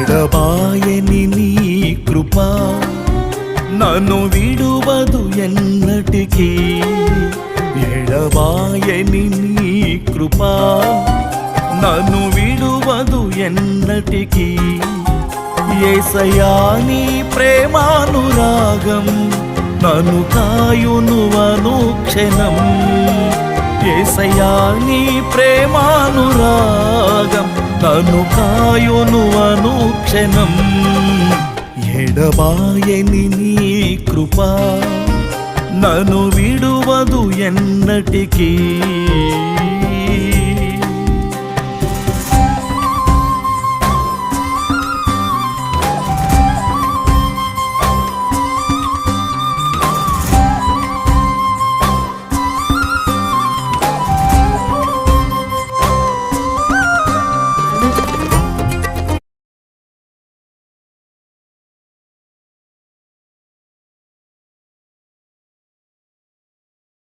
ఎడబాయని నీ కృప నన్ను విడువదు ఎన్నటికీ. ఎడబాయని నీ కృప నన్ను విడువదు ఎన్నటికీ. యేసయ్యా నీ ప్రేమానురాగం నన్ను కాయును అనుక్షణం. యేసయ్యా నీ ప్రేమానురాగం నన్ను కాయును అనుక్షణం. ఎడబాయని నీ కృప నన్ను విడువదు ఎన్నటికీ.